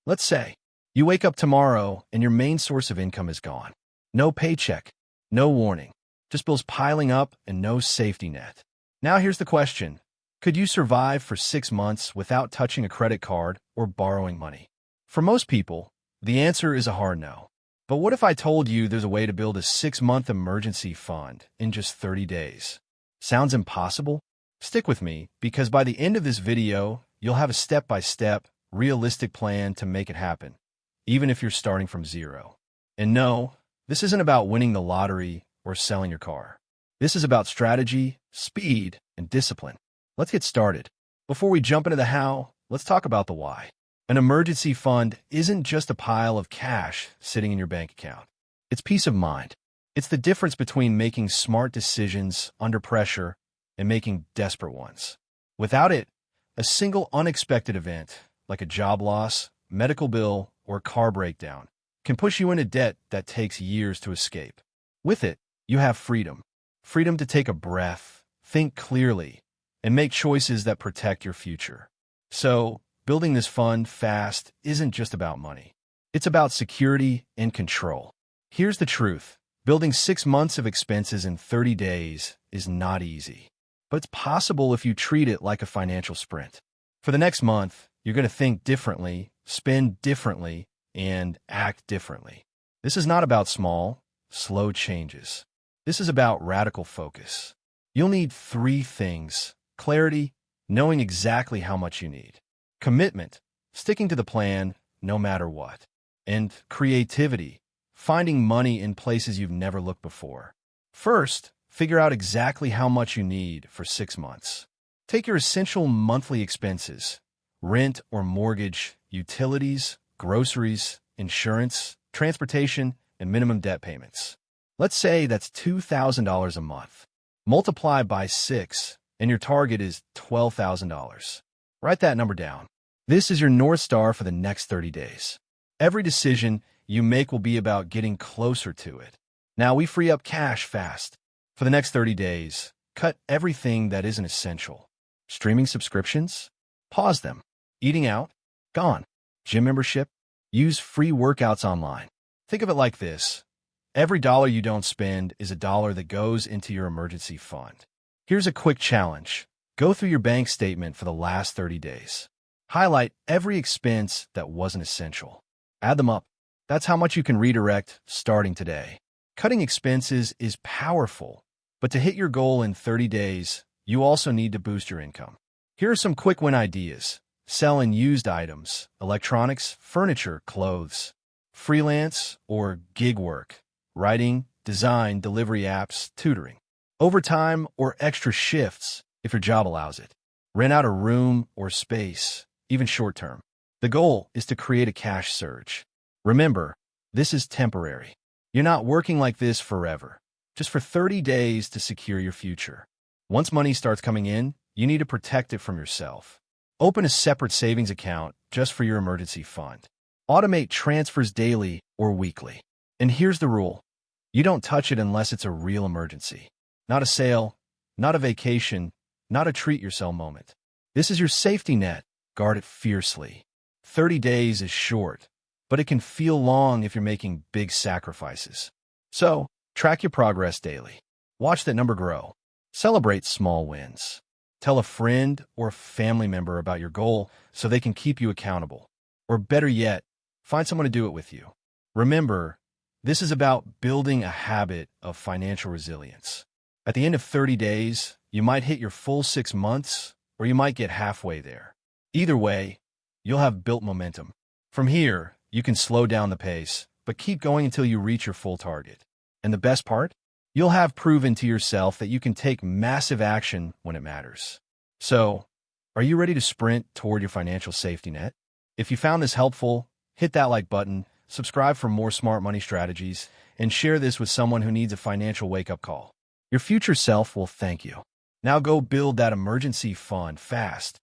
Let's say you wake up tomorrow and your main source of income is gone. No paycheck, no warning, just bills piling up and no safety net. Now here's the question. Could you survive for 6 months without touching a credit card or borrowing money? For most people, the answer is a hard no. But what if I told you there's a way to build a 6-month emergency fund in just 30 days? Sounds impossible? Stick with me, because by the end of this video, you'll have a step-by-step, realistic plan to make it happen, even if you're starting from zero. And no, this isn't about winning the lottery or selling your car. This is about strategy, speed, and discipline. Let's get started. Before we jump into the how, let's talk about the why. An emergency fund isn't just a pile of cash sitting in your bank account. It's peace of mind. It's the difference between making smart decisions under pressure and making desperate ones. Without it, a single unexpected event, like a job loss, medical bill, or car breakdown, can push you into debt that takes years to escape. With it, you have freedom. Freedom to take a breath, think clearly, and make choices that protect your future. So, building this fund fast isn't just about money. It's about security and control. Here's the truth. Building 6 months of expenses in 30 days is not easy. But it's possible if you treat it like a financial sprint. For the next month, you're going to think differently, spend differently, and act differently. This is not about small, slow changes. This is about radical focus. You'll need 3 things: clarity, knowing exactly how much you need; commitment, sticking to the plan no matter what; and creativity, finding money in places you've never looked before. First, figure out exactly how much you need for 6 months. Take your essential monthly expenses: rent or mortgage, utilities, groceries, insurance, transportation, and minimum debt payments. Let's say that's $2,000 a month. Multiply by 6, and your target is $12,000. Write that number down. This is your North Star for the next 30 days. Every decision you make will be about getting closer to it. Now we free up cash fast. For the next 30 days, cut everything that isn't essential. Streaming subscriptions? Pause them. Eating out? Gone. Gym membership? Use free workouts online. Think of it like this. Every dollar you don't spend is a dollar that goes into your emergency fund. Here's a quick challenge. Go through your bank statement for the last 30 days. Highlight every expense that wasn't essential. Add them up. That's how much you can redirect starting today. Cutting expenses is powerful, but to hit your goal in 30 days, you also need to boost your income. Here are some quick win ideas. Sell in used items, electronics, furniture, clothes; freelance or gig work, writing, design, delivery apps, tutoring; overtime or extra shifts if your job allows it; rent out a room or space, even short term. The goal is to create a cash surge. Remember, this is temporary. You're not working like this forever, just for 30 days to secure your future. Once money starts coming in, you need to protect it from yourself. Open a separate savings account just for your emergency fund. Automate transfers daily or weekly. And here's the rule. You don't touch it unless it's a real emergency. Not a sale, not a vacation, not a treat-yourself moment. This is your safety net. Guard it fiercely. 30 days is short, but it can feel long if you're making big sacrifices. So, track your progress daily. Watch that number grow. Celebrate small wins. Tell a friend or family member about your goal so they can keep you accountable. Or better yet, find someone to do it with you. Remember, this is about building a habit of financial resilience. At the end of 30 days, you might hit your full 6 months, or you might get halfway there. Either way, you'll have built momentum. From here, you can slow down the pace, but keep going until you reach your full target. And the best part? You'll have proven to yourself that you can take massive action when it matters. So, are you ready to sprint toward your financial safety net? If you found this helpful, hit that like button, subscribe for more smart money strategies, and share this with someone who needs a financial wake-up call. Your future self will thank you. Now go build that emergency fund fast.